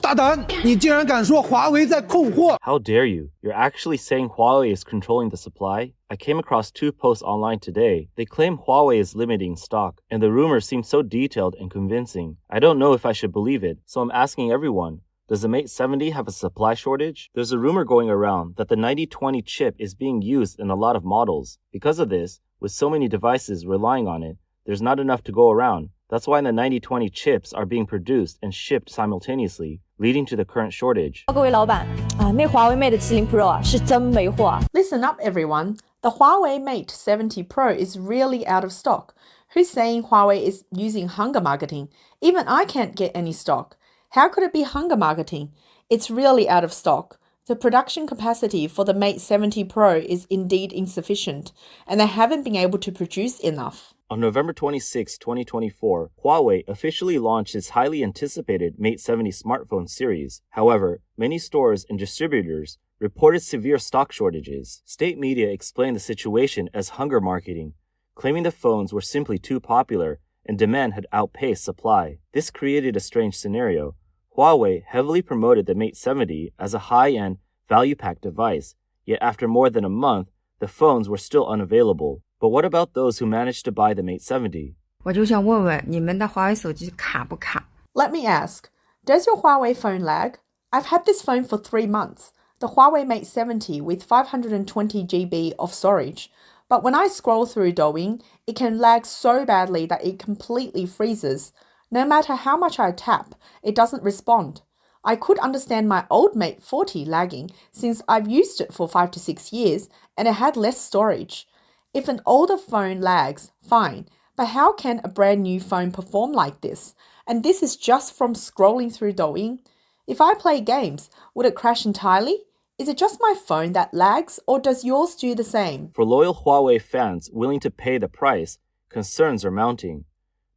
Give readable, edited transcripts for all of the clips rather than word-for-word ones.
大胆！你竟然敢说华为在控货 How dare you? You're actually saying Huawei is controlling the supply? I came across 2 posts online today. They claim Huawei is limiting stock, and the rumors seem so detailed and convincing. I don't know if I should believe it, so I'm asking everyone. Does the Mate 70 have a supply shortage? There's a rumor going around that the 9020 chip is being used in a lot of models. Because of this, with so many devices relying on it, there's not enough to go around. That's why the 9020 chips are being produced and shipped simultaneously, leading to the current shortage. 各位老板啊，那华为 Mate 70 Pro 啊是真没货啊。 Listen up, everyone. The Huawei Mate 70 Pro is really out of stock. Who's saying Huawei is using hunger marketing? Even I can't get any stock. How could it be hunger marketing? It's really out of stock. The production capacity for the Mate 70 Pro is indeed insufficient, and they haven't been able to produce enough. On November 26, 2024, Huawei officially launched its highly anticipated Mate 70 smartphone series. However, many stores and distributors reported severe stock shortages. State media explained the situation as hunger marketing, claiming the phones were simply too popular and demand had outpaced supply. This created a strange scenario. Huawei heavily promoted the Mate 70 as a high-end, value-packed device, yet after more than a month, the phones were still unavailable. But what about those who managed to buy the Mate 70? 我就想问问你们的华为手机卡不卡？ Let me ask, does your Huawei phone lag? I've had this phone for 3 months, the Huawei Mate 70 with 520 GB of storage. But when I scroll through Douyin, it can lag so badly that it completely freezes. No matter how much I tap, it doesn't respond. I could understand my old Mate 40 lagging since I've used it for 5 to 6 years and it had less storage. If an older phone lags, fine, but how can a brand new phone perform like this? And this is just from scrolling through Douyin. If I play games, would it crash entirely? Is it just my phone that lags, or does yours do the same? For loyal Huawei fans willing to pay the price, concerns are mounting.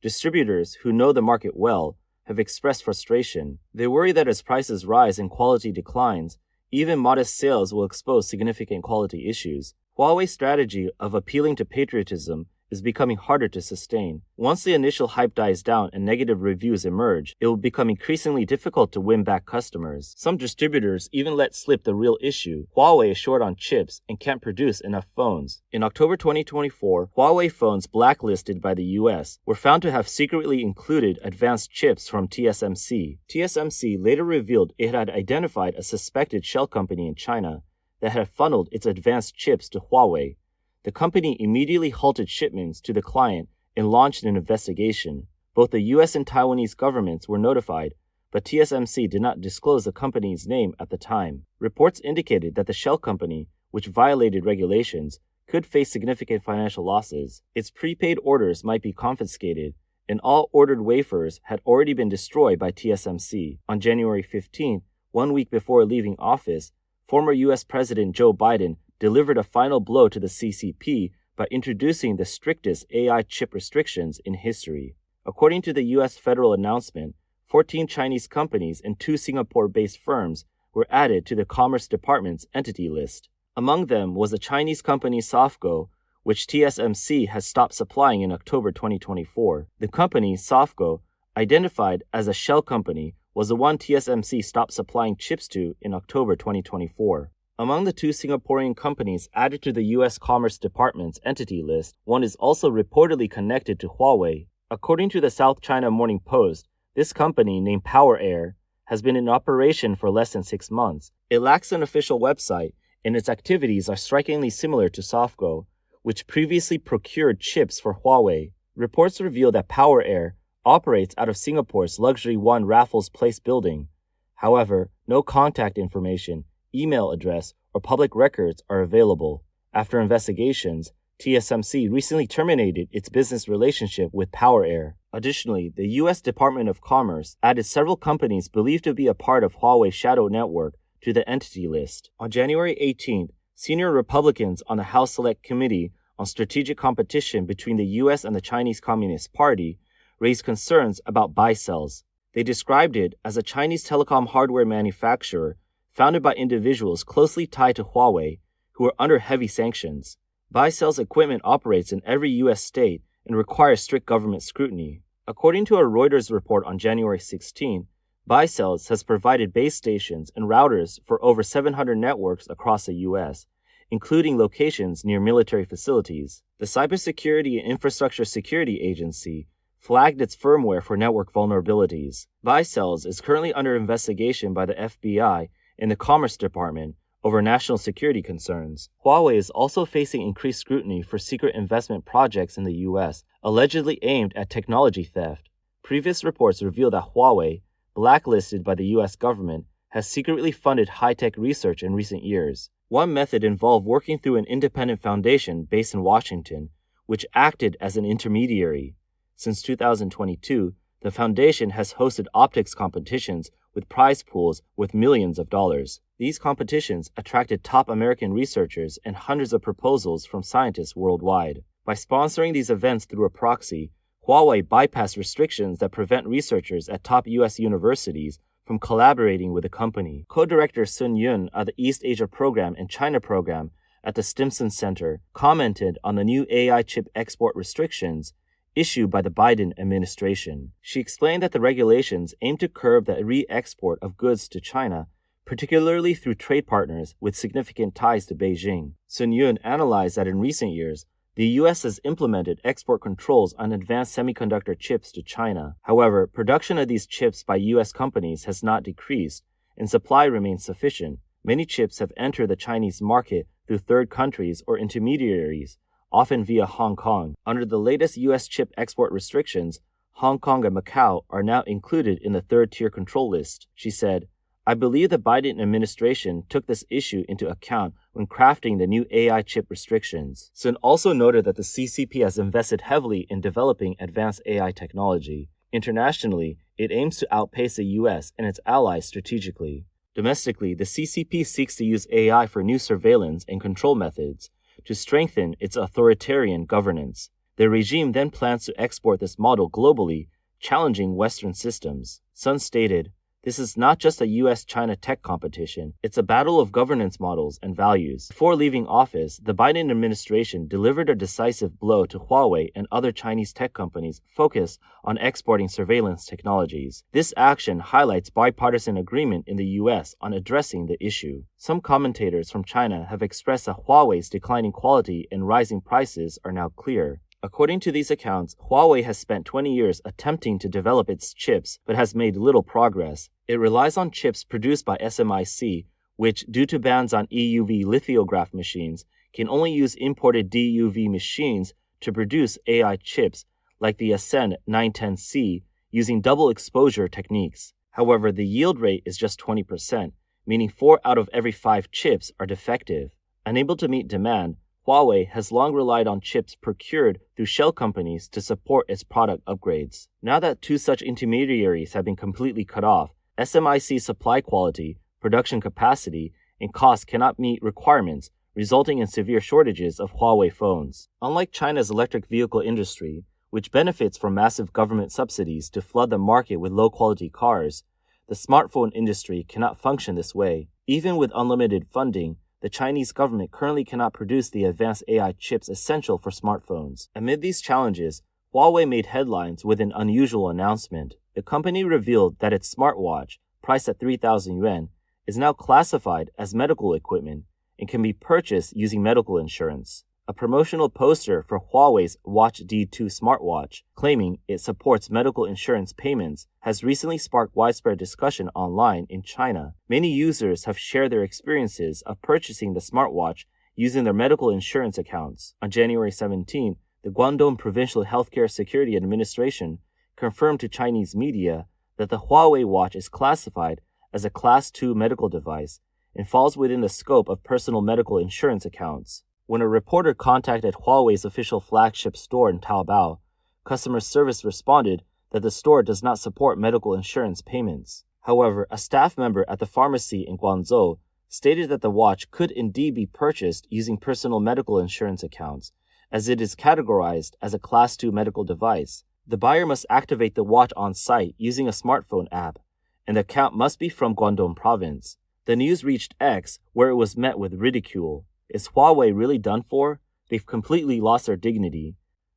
Distributors who know the market well have expressed frustration. They worry that as prices rise and quality declines, even modest sales will expose significant quality issues. Huawei's strategy of appealing to patriotism is becoming harder to sustain. Once the initial hype dies down and negative reviews emerge, it will become increasingly difficult to win back customers. Some distributors even let slip the real issue. Huawei is short on chips and can't produce enough phones. In October 2024, Huawei phones blacklisted by the US were found to have secretly included advanced chips from TSMC. TSMC later revealed it had identified a suspected shell company in China that had funneled its advanced chips to Huawei. The company immediately halted shipments to the client and launched an investigation. Both the US and Taiwanese governments were notified, but TSMC did not disclose the company's name at the time. Reports indicated that the shell company, which violated regulations, could face significant financial losses. Its prepaid orders might be confiscated, and all ordered wafers had already been destroyed by TSMC. On January 15th, 1 week before leaving office, former US President Joe Biden delivered a final blow to the CCP by introducing the strictest AI chip restrictions in history. According to the US federal announcement, 14 Chinese companies and 2 Singapore-based firms were added to the Commerce Department's entity list. Among them was the Chinese company SOFCO, which TSMC has stopped supplying in October 2024. The company, SOFCO, identified as a shell company, was the one TSMC stopped supplying chips to in October 2024. Among the 2 Singaporean companies added to the U.S. Commerce Department's entity list, one is also reportedly connected to Huawei. According to the South China Morning Post, this company, named PowerAir, has been in operation for less than 6 months. It lacks an official website, and its activities are strikingly similar to SOFCO, which previously procured chips for Huawei. Reports reveal that PowerAir operates out of Singapore's Luxury One Raffles Place building. However, no contact information, email address, or public records are available. After investigations, TSMC recently terminated its business relationship with PowerAir. Additionally, the U.S. Department of Commerce added several companies believed to be a part of Huawei's shadow network to the entity list. On January 18th, senior Republicans on the House Select Committee on Strategic Competition between the U.S. and the Chinese Communist Party raised concerns about buy-sells. They described it as a Chinese telecom hardware manufacturer founded by individuals closely tied to Huawei who are under heavy sanctions. Buy-sells equipment operates in every U.S. state and requires strict government scrutiny. According to a Reuters report on January 16, BuyCells has provided base stations and routers for over 700 networks across the U.S., including locations near military facilities. The Cybersecurity and Infrastructure Security Agency flagged its firmware for network vulnerabilities. BuyCells is currently under investigation by the FBI and the Commerce Department over national security concerns. Huawei is also facing increased scrutiny for secret investment projects in the U.S., allegedly aimed at technology theft. Previous reports reveal that Huawei, blacklisted by the U.S. government, has secretly funded high-tech research in recent years. One method involved working through an independent foundation based in Washington, which acted as an intermediary. Since 2022, the foundation has hosted optics competitions with prize pools worth millions of dollars. These competitions attracted top American researchers and hundreds of proposals from scientists worldwide. By sponsoring these events through a proxy, Huawei bypassed restrictions that prevent researchers at top U.S. universities from collaborating with the company. Co-director Sun Yun of the East Asia Program and China Program at the Stimson Center commented on the new AI chip export restrictions issued by the Biden administration. She explained that the regulations aim to curb the re-export of goods to China, particularly through trade partners with significant ties to Beijing. Sun Yun analyzed that in recent years, the U.S. has implemented export controls on advanced semiconductor chips to China. However, production of these chips by U.S. companies has not decreased, and supply remains sufficient. Many chips have entered the Chinese market through third countries or intermediaries, often via Hong Kong. Under the latest U.S. chip export restrictions, Hong Kong and Macau are now included in the third-tier control list. She said, "I believe the Biden administration took this issue into account when crafting the new AI chip restrictions." Sun also noted that the CCP has invested heavily in developing advanced AI technology. Internationally, it aims to outpace the U.S. and its allies strategically. Domestically, the CCP seeks to use AI for new surveillance and control methods to strengthen its authoritarian governance. The regime then plans to export this model globally, challenging Western systems. Sun stated, "This is not just a U.S.-China tech competition, it's a battle of governance models and values." Before leaving office, the Biden administration delivered a decisive blow to Huawei and other Chinese tech companies focused on exporting surveillance technologies. This action highlights bipartisan agreement in the U.S. on addressing the issue. Some commentators from China have expressed that Huawei's declining quality and rising prices are now clear. According to these accounts, Huawei has spent 20 years attempting to develop its chips, but has made little progress. It relies on chips produced by SMIC, which, due to bans on EUV lithograph machines, can only use imported DUV machines to produce AI chips like the Ascend 910C using double exposure techniques. However, the yield rate is just 20%, meaning 4 out of every 5 chips are defective. Unable to meet demand, Huawei has long relied on chips procured through shell companies to support its product upgrades. Now that 2 such intermediaries have been completely cut off, SMIC's supply quality, production capacity, and cost cannot meet requirements, resulting in severe shortages of Huawei phones. Unlike China's electric vehicle industry, which benefits from massive government subsidies to flood the market with low-quality cars, the smartphone industry cannot function this way. Even with unlimited funding, the Chinese government currently cannot produce the advanced AI chips essential for smartphones. Amid these challenges, Huawei made headlines with an unusual announcement. The company revealed that its smartwatch, priced at 3,000 yuan, is now classified as medical equipment and can be purchased using medical insurance. A promotional poster for Huawei's Watch D2 smartwatch, claiming it supports medical insurance payments, has recently sparked widespread discussion online in China. Many users have shared their experiences of purchasing the smartwatch using their medical insurance accounts. On January 17, the Guangdong Provincial Healthcare Security Administration confirmed to Chinese media that the Huawei watch is classified as a Class 2 medical device and falls within the scope of personal medical insurance accounts. When a reporter contacted Huawei's official flagship store in Taobao, customer service responded that the store does not support medical insurance payments. However, a staff member at the pharmacy in Guangzhou stated that the watch could indeed be purchased using personal medical insurance accounts, as it is categorized as a Class 2 medical device. The buyer must activate the watch on site using a smartphone app, and the account must be from Guangdong province. The news reached X, where it was met with ridicule. Is Huawei really done for? They've completely lost their dignity.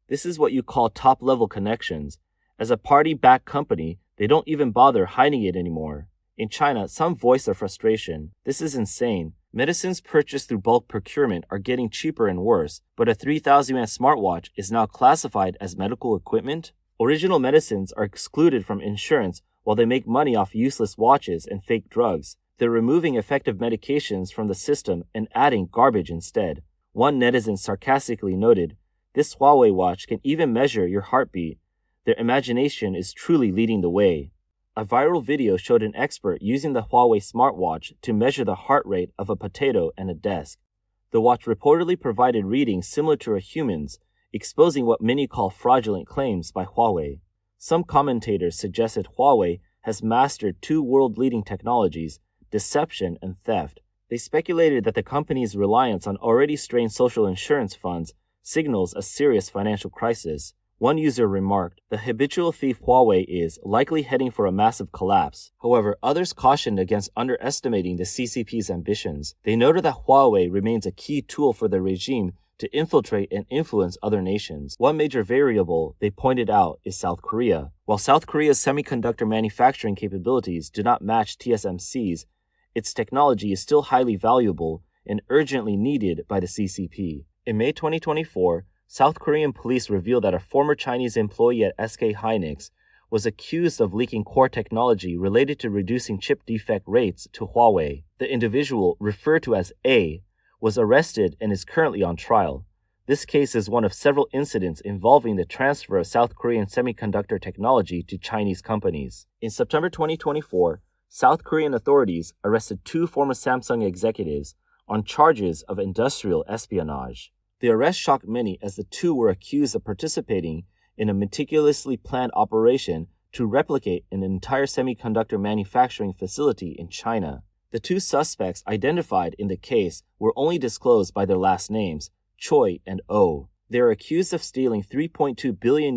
This is what you call top-level connections, As a party-backed company, they don't even bother hiding it anymore. In China, some voice their frustration. This is insane. Medicines purchased through bulk procurement are getting cheaper and worse, but a 3,000 yuan smartwatch is now classified as medical equipment? Original medicines are excluded from insurance while they make money off useless watches and fake drugs. They're removing effective medications from the system and adding garbage instead. One netizen sarcastically noted, "This Huawei watch can even measure your heartbeat. Their imagination is truly leading the way." A viral video showed an expert using the Huawei smartwatch to measure the heart rate of a potato and a desk. The watch reportedly provided readings similar to a human's, exposing what many call fraudulent claims by Huawei. Some commentators suggested Huawei has mastered two world-leading technologies, deception and theft. They speculated that the company's reliance on already strained social insurance funds signals a serious financial crisis. One user remarked, "The habitual thief Huawei is likely heading for a massive collapse." However, others cautioned against underestimating the CCP's ambitions. They noted that Huawei remains a key tool for the regime to infiltrate and influence other nations. One major variable they pointed out is South Korea. While South Korea's semiconductor manufacturing capabilities do not match TSMC's, its technology is still highly valuable and urgently needed by the CCP. In May 2024, South Korean police revealed that a former Chinese employee at SK Hynix was accused of leaking core technology related to reducing chip defect rates to Huawei. The individual, referred to as A, was arrested and is currently on trial. This case is one of several incidents involving the transfer of South Korean semiconductor technology to Chinese companies. In September 2024, South Korean authorities arrested two former Samsung executives on charges of industrial espionage. The arrest shocked many as the two were accused of participating in a meticulously planned operation to replicate an entire semiconductor manufacturing facility in China. The two suspects identified in the case were only disclosed by their last names, Choi and Oh. They are accused of stealing $3.2 billion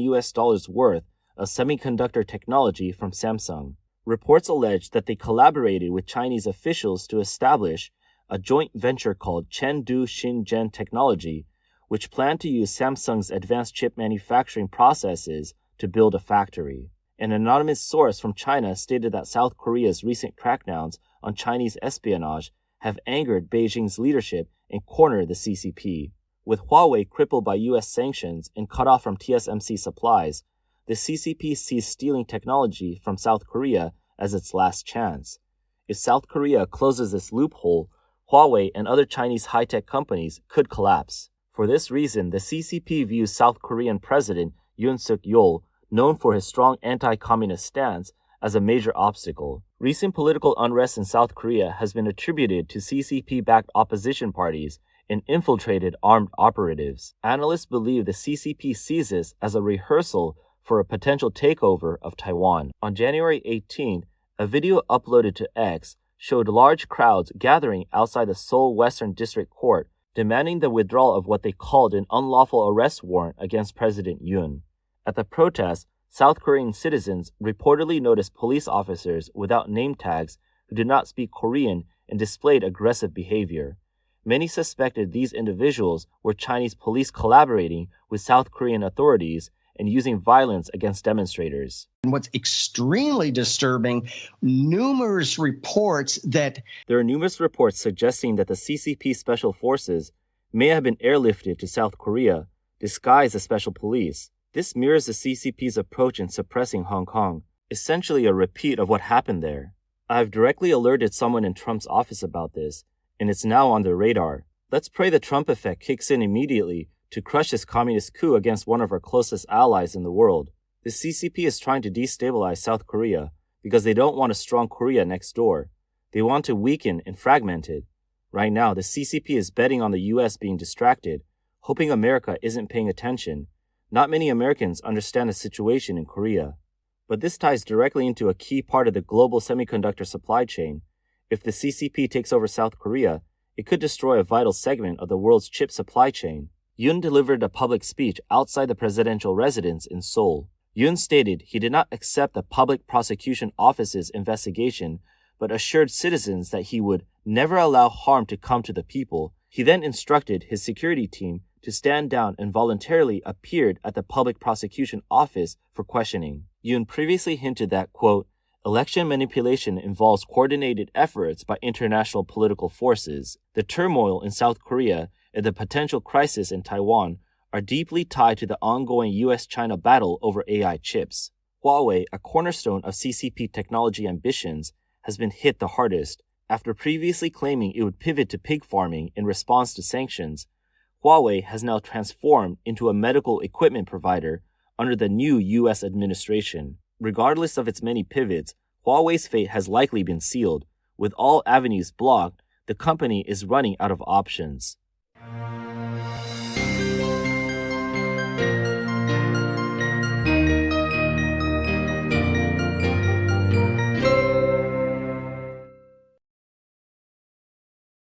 worth of semiconductor technology from Samsung. Reports allege that they collaborated with Chinese officials to establish a joint venture called Chengdu Shenzhen Technology, which planned to use Samsung's advanced chip manufacturing processes to build a factory. An anonymous source from China stated that South Korea's recent crackdowns on Chinese espionage have angered Beijing's leadership and cornered the CCP. With Huawei crippled by U.S. sanctions and cut off from TSMC supplies, the CCP sees stealing technology from South Korea as its last chance. If South Korea closes this loophole, Huawei and other Chinese high-tech companies could collapse. For this reason, the CCP views South Korean President Yoon Suk-yeol, known for his strong anti-communist stance, as a major obstacle. Recent political unrest in South Korea has been attributed to CCP-backed opposition parties and infiltrated armed operatives. Analysts believe the CCP sees this as a rehearsal for a potential takeover of Taiwan. On January 18th, a video uploaded to X showed large crowds gathering outside the Seoul Western District Court, demanding the withdrawal of what they called an unlawful arrest warrant against President Yoon. At the protest, South Korean citizens reportedly noticed police officers without name tags who did not speak Korean and displayed aggressive behavior. Many suspected these individuals were Chinese police collaborating with South Korean authorities and using violence against demonstrators. And what's extremely disturbing, numerous reports that there are numerous reports suggesting that the CCP special forces may have been airlifted to South Korea, disguised as special police. This mirrors the CCP's approach in suppressing Hong Kong, essentially a repeat of what happened there. I've directly alerted someone in Trump's office about this, and it's now on their radar. Let's pray the Trump effect kicks in immediately to crush this communist coup against one of our closest allies in the world. The CCP is trying to destabilize South Korea because they don't want a strong Korea next door. They want to weaken and fragment it. Right now, the CCP is betting on the US being distracted, hoping America isn't paying attention. Not many Americans understand the situation in Korea. But this ties directly into a key part of the global semiconductor supply chain. If the CCP takes over South Korea, it could destroy a vital segment of the world's chip supply chain. Yoon delivered a public speech outside the presidential residence in Seoul. Yoon stated he did not accept the Public Prosecution Office's investigation, but assured citizens that he would never allow harm to come to the people. He then instructed his security team to stand down and voluntarily appeared at the public prosecution office for questioning. Yoon previously hinted that, quote, election manipulation involves coordinated efforts by international political forces. The turmoil in South Korea and the potential crisis in Taiwan are deeply tied to the ongoing US-China battle over AI chips. Huawei, a cornerstone of CCP technology ambitions, has been hit the hardest. After previously claiming it would pivot to pig farming in response to sanctions, Huawei has now transformed into a medical equipment provider under the new US administration. Regardless of its many pivots, Huawei's fate has likely been sealed. With all avenues blocked, the company is running out of options.